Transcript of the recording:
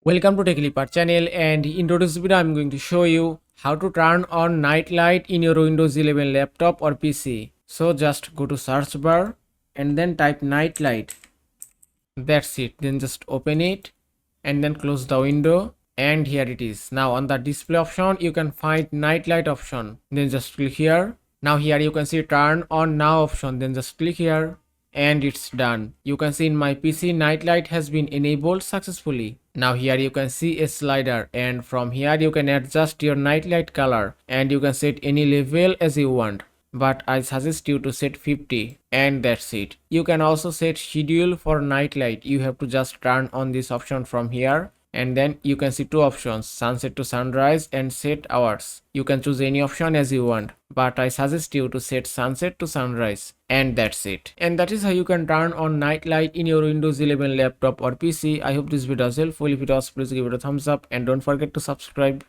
Welcome to TechLeapart channel, and in today's video I'm going to show you how to turn on night light in your Windows 11 laptop or PC. So just go to search bar and then type night light. That's it. Then just open it and then close the window, and here it is. Now on the display option you can find night light option. Then just click here. Now here you can see turn on now option. Then just click here. And it's done. You can see in my PC Nightlight has been enabled successfully. Now here you can see a slider, and from here you can adjust your nightlight color and you can set any level as you want. But I suggest you to set 50, and that's it. You can also set schedule for nightlight. You have to just turn on this option from here, and then you can see two options, sunset to sunrise and set hours. You can choose any option as you want, but I suggest you to set sunset to sunrise, and that's it. And that is how you can turn on night light in your Windows 11 laptop or PC. I hope this video was helpful. If it was, please give it a thumbs up and don't forget to subscribe.